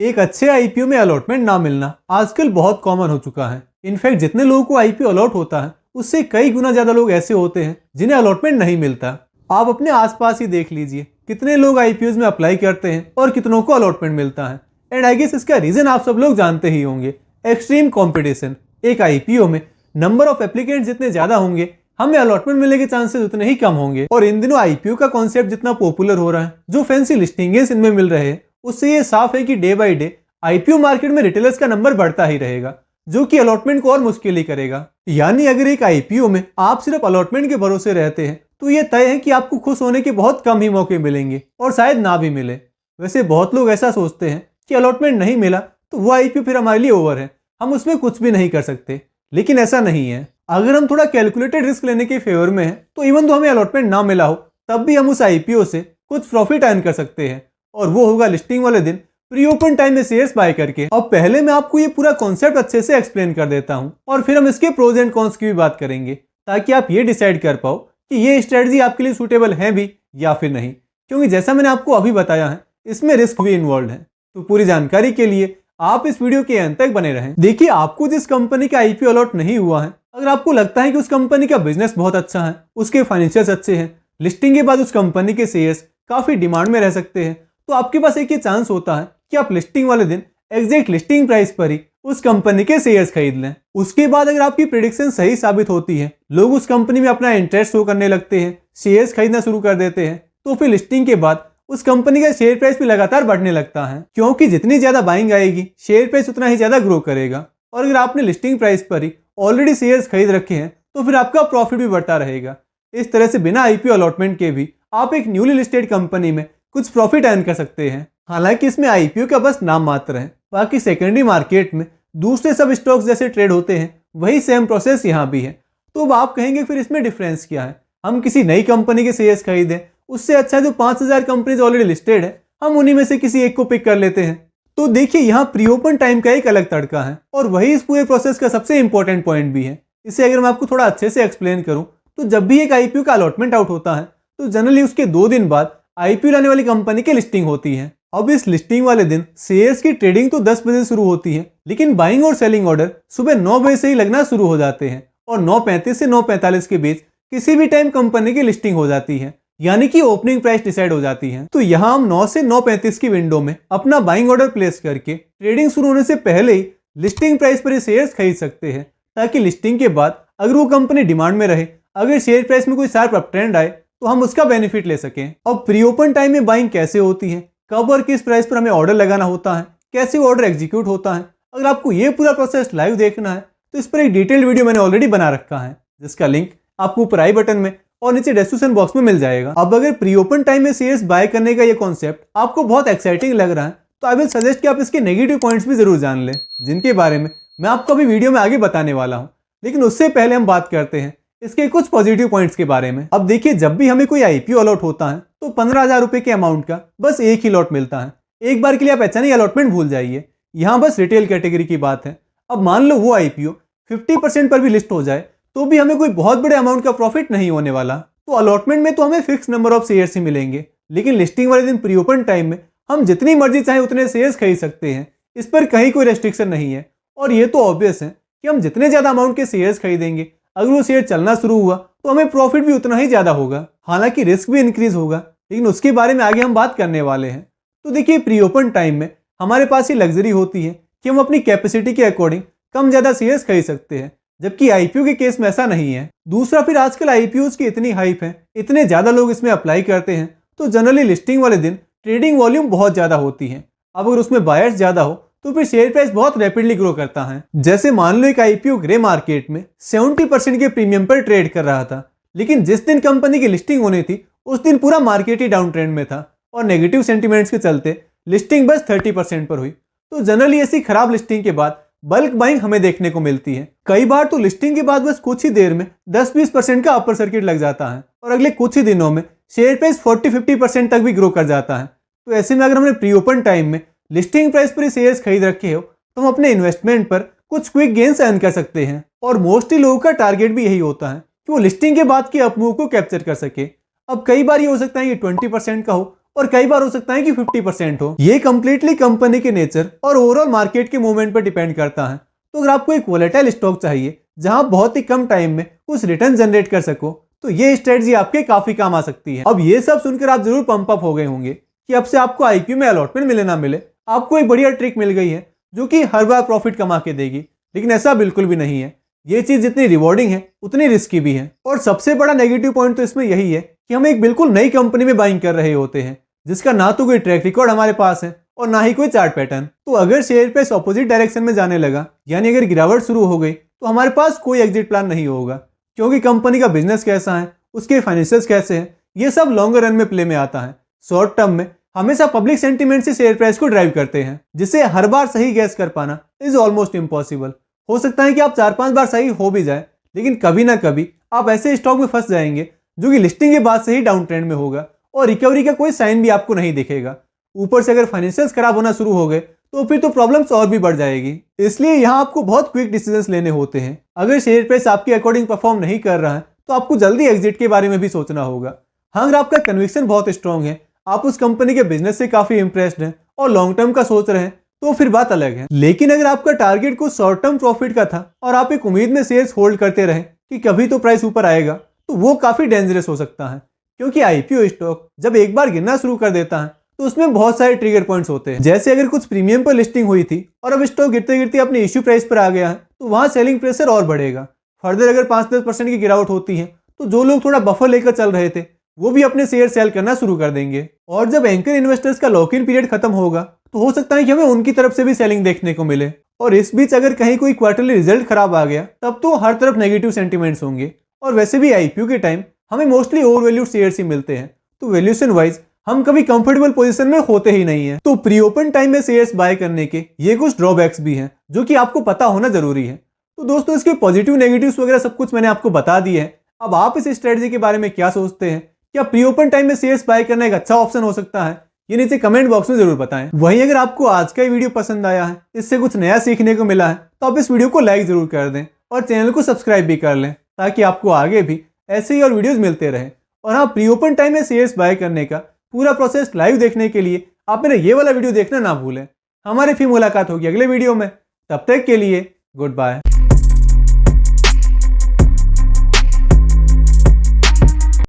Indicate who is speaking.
Speaker 1: एक अच्छे आईपीओ में अलॉटमेंट ना मिलना आजकल बहुत कॉमन हो चुका है। इनफैक्ट जितने लोगों को आईपीओ अलॉट होता है उससे कई गुना ज्यादा लोग ऐसे होते हैं जिन्हें अलॉटमेंट नहीं मिलता। आप अपने आसपास ही देख लीजिए कितने लोग आईपीओ में अप्लाई करते हैं और कितनों को अलॉटमेंट मिलता है। एंड आई गेस इसका रीजन आप सब लोग जानते ही होंगे, एक्सट्रीम कॉम्पिटिशन। एक आईपीओ में नंबर ऑफ एप्लीकेंट जितने ज्यादा होंगे हमें अलॉटमेंट मिलने के चांसेस उतने ही कम होंगे। और इन दिनों आईपीओ का कॉन्सेप्ट जितना पॉपुलर हो रहा है, जो फैंसी लिस्टिंग्स इनमें मिल रहे हैं, उससे ये साफ है कि day by day IPO market में रिटेलर्स का नंबर बढ़ता ही रहेगा, जो कि अलॉटमेंट को और मुश्किल ही करेगा। यानी अगर एक आईपीओ में आप सिर्फ अलॉटमेंट के भरोसे रहते हैं तो ये तय है कि आपको खुश होने के बहुत कम ही मौके मिलेंगे और शायद ना भी मिले। वैसे बहुत लोग ऐसा सोचते हैं कि अलॉटमेंट नहीं मिला तो वो आईपीओ फिर हमारे लिए ओवर है, हम उसमें कुछ भी नहीं कर सकते। लेकिन ऐसा नहीं है। अगर हम थोड़ा कैलकुलेटेड रिस्क लेने के फेवर में हैं तो इवन तो हमें अलॉटमेंट ना मिला हो तब भी हम उस आईपीओ से कुछ प्रॉफिट अर्न कर सकते हैं, और वो होगा लिस्टिंग वाले दिन प्री ओपन टाइम में शेयर्स बाय करके। अब पहले मैं आपको ये पूरा कॉन्सेप्ट अच्छे से एक्सप्लेन कर देता हूँ और फिर हम इसके प्रोज एंड कॉन्स की भी बात करेंगे, ताकि आप ये डिसाइड कर पाओ कि ये स्ट्रेटजी आपके लिए सूटेबल है भी या फिर नहीं। क्योंकि जैसा मैंने आपको अभी बताया है इसमें रिस्क भी इन्वॉल्व है। तो पूरी जानकारी के लिए आप इस वीडियो के अंत तक बने रहें। देखिए, आपको जिस कंपनी का आईपीओ अलॉट नहीं हुआ है, अगर आपको लगता है कि उस कंपनी का बिजनेस बहुत अच्छा है, उसके फाइनेंशियल्स अच्छे हैं, लिस्टिंग के बाद उस कंपनी के शेयर्स काफी डिमांड में रह सकते हैं, तो आपके पास एक ही चांस होता है कि आप लिस्टिंग वाले दिन एग्जैक्ट लिस्टिंग प्राइस पर ही उस कंपनी के शेयर्स खरीद लें। उसके बाद अगर आपकी प्रेडिक्शन सही साबित होती है, लोग उस कंपनी में अपना इंटरेस्ट शो करने लगते हैं, शेयर्स खरीदना शुरू कर देते हैं, तो फिर लिस्टिंग के बाद उस कंपनी का शेयर प्राइस भी लगातार बढ़ने लगता है। क्योंकि जितनी ज्यादा बाइंग आएगी शेयर प्राइस उतना ही ज्यादा ग्रो करेगा। और अगर आपने लिस्टिंग प्राइस पर ही ऑलरेडी शेयर्स खरीद रखे हैं तो फिर आपका प्रॉफिट भी बढ़ता रहेगा। इस तरह से बिना आईपीओ अलॉटमेंट के भी आप एक न्यूली लिस्टेड कंपनी में कुछ प्रॉफिट अर्न कर सकते हैं। हालांकि इसमें आईपीओ का बस नाम मात्र है, बाकी सेकेंडरी मार्केट में दूसरे सब स्टॉक्स जैसे ट्रेड होते हैं वही सेम प्रोसेस यहाँ भी है। तो अब आप कहेंगे फिर इसमें डिफरेंस क्या है? हम किसी नई कंपनी के शेयर्स खरीदें, उससे अच्छा जो 5000 कंपनीज ऑलरेडी लिस्टेड है हम उन्हीं में से किसी एक को पिक कर लेते हैं। तो देखिए, यहाँ प्री ओपन टाइम का एक अलग तड़का है और वही इस पूरे प्रोसेस का सबसे इंपॉर्टेंट पॉइंट भी है। इसे अगर मैं आपको थोड़ा अच्छे से एक्सप्लेन करूं तो जब भी एक आईपीओ का अलॉटमेंट आउट होता है तो जनरली उसके 2 दिन बाद आईपीओ लाने वाली कंपनी की लिस्टिंग होती है। अब इस लिस्टिंग वाले दिन शेयर्स की ट्रेडिंग तो 10 बजे शुरू होती है, लेकिन बाइंग और सेलिंग ऑर्डर सुबह 9 बजे से ही लगना शुरू हो जाते हैं और 9:35 से 9:45 के बीच किसी भी टाइम कंपनी की लिस्टिंग हो जाती है, यानी कि ओपनिंग प्राइस डिसाइड हो जाती है। तो यहाँ हम 9 से 9:35 की विंडो में अपना बाइंग ऑर्डर प्लेस करके ट्रेडिंग शुरू होने से पहले ही लिस्टिंग प्राइस पर शेयर्स खरीद सकते हैं, ताकि लिस्टिंग के बाद अगर वो कंपनी डिमांड में रहे, अगर शेयर प्राइस में कोई शार्प अप ट्रेंड आए तो हम उसका बेनिफिट ले सकें। अब प्री ओपन टाइम में बाइंग कैसे होती है, कब और किस प्राइस पर हमें ऑर्डर लगाना होता है, कैसे ऑर्डर एग्जीक्यूट होता है, अगर आपको ये पूरा प्रोसेस लाइव देखना है तो इस पर एक डिटेल्ड वीडियो मैंने ऑलरेडी बना रखा है, जिसका लिंक आपको ऊपर आई बटन में और नीचे डिस्क्रिप्शन बॉक्स में मिल जाएगा। अब अगर प्री ओपन टाइम में शेयर्स बाय करने का ये कॉन्सेप्ट आपको बहुत एक्साइटिंग लग रहा है तो आई विल सजेस्ट कि आप इसके नेगेटिव पॉइंट्स भी जरूर जान लें, जिनके बारे में मैं आपको अभी वीडियो में आगे बताने वाला हूं। लेकिन उससे पहले हम बात करते हैं इसके कुछ पॉजिटिव पॉइंट्स के बारे में। अब देखिए, जब भी हमें कोई आईपीओ अलॉट होता है तो 15,000 रुपए के अमाउंट का बस एक ही लॉट मिलता है। एक बार के लिए आप अचानक अलॉटमेंट भूल जाइए, यहाँ बस रिटेल कैटेगरी की बात है। अब मान लो वो आईपीओ 50% पर भी लिस्ट हो जाए तो भी हमें कोई बहुत बड़े अमाउंट का प्रॉफिट नहीं होने वाला। तो अलॉटमेंट में तो हमें फिक्स नंबर ऑफ शेयर्स ही मिलेंगे, लेकिन लिस्टिंग वाले दिन प्री ओपन टाइम में हम जितनी मर्जी चाहे उतने शेयर्स खरीद सकते हैं, इस पर कहीं कोई रेस्ट्रिक्शन नहीं है। और ये तो ऑब्वियस है कि हम जितने ज्यादा अमाउंट के शेयर्स खरीदेंगे, अगर वो शेयर चलना शुरू हुआ तो हमें प्रॉफिट भी उतना ही ज्यादा होगा। हालांकि रिस्क भी इंक्रीज होगा, लेकिन उसके बारे में आगे हम बात करने वाले हैं। तो देखिए, प्री ओपन टाइम में हमारे पास ये लग्जरी होती है कि हम अपनी कैपेसिटी के अकॉर्डिंग कम ज्यादा शेयर्स खरीद सकते हैं, जबकि आईपीओ के केस में ऐसा नहीं है। दूसरा, फिर आजकल आईपीओ की इतनी हाइप है, इतने ज्यादा लोग इसमें अप्लाई करते हैं, तो जनरली लिस्टिंग वाले दिन ट्रेडिंग वॉल्यूम बहुत ज्यादा होती है। अब अगर उसमें बायर्स ज्यादा हो तो फिर शेयर प्राइस बहुत रैपिडली ग्रो करता है। जैसे मान लो एक आईपीओ ग्रे मार्केट में 70% के प्रीमियम पर ट्रेड कर रहा था, लेकिन जिस दिन कंपनी की लिस्टिंग होनी थी उस दिन पूरा मार्केट ही डाउन ट्रेंड में था और नेगेटिव सेंटिमेंट्स के चलते लिस्टिंग बस 30% पर हुई। तो जनरली ऐसी खराब लिस्टिंग के बाद बल्क बाइंग हमें देखने को मिलती है। कई बार तो लिस्टिंग के बाद बस कुछ ही देर में 10-20% का अपर सर्किट लग जाता है और अगले कुछ ही दिनों में शेयर प्राइस 40-50% तक भी ग्रो कर जाता है। तो ऐसे में अगर हमने प्री ओपन टाइम में लिस्टिंग प्राइस पर शेयर्स खरीद रखे हो तो हम अपने इन्वेस्टमेंट पर कुछ क्विक गेन्स अर्न कर सकते हैं। और मोस्टली लोगों का टारगेट भी यही होता है कि वो लिस्टिंग के बाद के अपमूव को कैप्चर कर सके। अब कई बार ये हो सकता है कि 20% का हो और कई बार हो सकता है कि 50% हो। ये कंप्लीटली कंपनी के नेचर और ओवरऑल मार्केट के मूवमेंट पर डिपेंड करता है। तो अगर आपको एक वोलेटाइल स्टॉक चाहिए जहां बहुत ही कम टाइम में कुछ रिटर्न जनरेट कर सको, तो ये स्ट्रेटजी आपके काफी काम आ सकती है। अब ये सब सुनकर आप जरूर पंप अप हो गए होंगे कि अब से आपको आईपीओ में अलॉटमेंट मिले ना मिले, आपको एक बढ़िया ट्रिक मिल गई है जो कि हर बार प्रॉफिट कमा के देगी। लेकिन ऐसा बिल्कुल भी नहीं है। ये चीज जितनी रिवॉर्डिंग है उतनी रिस्की भी है। और सबसे बड़ा नेगेटिव पॉइंट तो इसमें यही है कि हम एक बिल्कुल नई कंपनी में बाइंग कर रहे होते हैं जिसका ना तो कोई ट्रैक रिकॉर्ड हमारे पास है और ना ही कोई चार्ट पैटर्न। तो अगर शेयर प्राइस ऑपोजिट डायरेक्शन में जाने लगा, यानी अगर गिरावट शुरू हो गई, तो हमारे पास कोई एग्जिट प्लान नहीं होगा, क्योंकि कंपनी का बिजनेस कैसा है, उसके फाइनेंशियल्स कैसे हैं, ये सब लॉन्गर रन में प्ले में आता है। शॉर्ट टर्म में हमेशा पब्लिक सेंटीमेंट से शेयर प्राइस को ड्राइव करते हैं, जिसे हर बार सही गैस कर पाना इज ऑलमोस्ट इम्पॉसिबल। हो सकता है कि आप 4-5 बार सही हो भी जाए, लेकिन कभी ना कभी आप ऐसे स्टॉक में फंस जाएंगे जो कि लिस्टिंग के बाद से ही डाउन ट्रेंड में होगा और रिकवरी का कोई साइन भी आपको नहीं दिखेगा। ऊपर से अगर फाइनेंशियल्स खराब होना शुरू हो गए तो फिर तो प्रॉब्लम्स और भी बढ़ जाएगी। इसलिए यहाँ आपको बहुत क्विक डिसीजंस लेने होते हैं। अगर शेयर प्राइस आपके अकॉर्डिंग परफॉर्म नहीं कर रहा है तो आपको जल्दी एग्जिट के बारे में भी सोचना होगा। हाँ, अगर आपका कन्विक्शन बहुत स्ट्रांग है, आप उस कंपनी के बिजनेस से काफी इंप्रेस्ड हैं और लॉन्ग टर्म का सोच रहे हैं, तो फिर बात अलग है। लेकिन अगर आपका टारगेट कुछ शॉर्ट टर्म प्रॉफिट का था और आप एक उम्मीद में शेयर्स होल्ड करते रहे कि कभी तो प्राइस ऊपर आएगा, तो वो काफी डेंजरस हो सकता है। क्योंकि आईपीओ स्टॉक जब एक बार गिरना शुरू कर देता है तो उसमें बहुत सारे ट्रिगर पॉइंट्स होते हैं। जैसे अगर कुछ प्रीमियम पर लिस्टिंग हुई थी और अब स्टॉक गिरते गिरते अपने इश्यू प्राइस पर आ गया है, तो वहां सेलिंग प्रेशर और बढ़ेगा। फर्दर अगर 5-10% की गिरावट होती है तो जो लोग थोड़ा बफर लेकर चल रहे थे वो भी अपने शेयर सेल करना शुरू कर देंगे। और जब एंकर इन्वेस्टर्स का लॉक इन पीरियड खत्म होगा तो हो सकता है कि हमें उनकी तरफ से भी सेलिंग देखने को मिले। और इस बीच अगर कहीं कोई क्वार्टरली रिजल्ट खराब आ गया तब तो हर तरफ नेगेटिव सेंटीमेंट्स होंगे। और वैसे भी आईपीओ के टाइम हमें मोस्टली ओवर वैल्यूड शेयर्स ही मिलते हैं, तो वैल्यूएशन वाइज हम कभी कंफर्टेबल पोजीशन में होते ही नहीं है। तो प्री ओपन टाइम में शेयर्स बाय करने के ये कुछ ड्रॉबैक्स भी हैं जो कि आपको पता होना जरूरी है। तो दोस्तों, इसके पॉजिटिव नेगेटिव्स वगैरह सब कुछ मैंने आपको बता दिया है। अब आप इस स्ट्रेटजी के बारे में क्या सोचते हैं? क्या प्री ओपन टाइम में शेयर्स बाय करना एक अच्छा ऑप्शन हो सकता है? ये नीचे कमेंट बॉक्स में जरूर बताएं। वहीं अगर आपको आज का वीडियो पसंद आया है, इससे कुछ नया सीखने को मिला है, तो आप इस वीडियो को लाइक जरूर कर दें और चैनल को सब्सक्राइब भी कर लें, ताकि आपको आगे भी ऐसे ही और वीडियोस मिलते रहे। और हाँ, प्री ओपन टाइम में शेयर्स बाय करने का पूरा प्रोसेस लाइव देखने के लिए आप मेरा ये वाला वीडियो देखना ना भूलें। हमारी फिर मुलाकात होगी अगले वीडियो में। तब तक के लिए गुड बाय।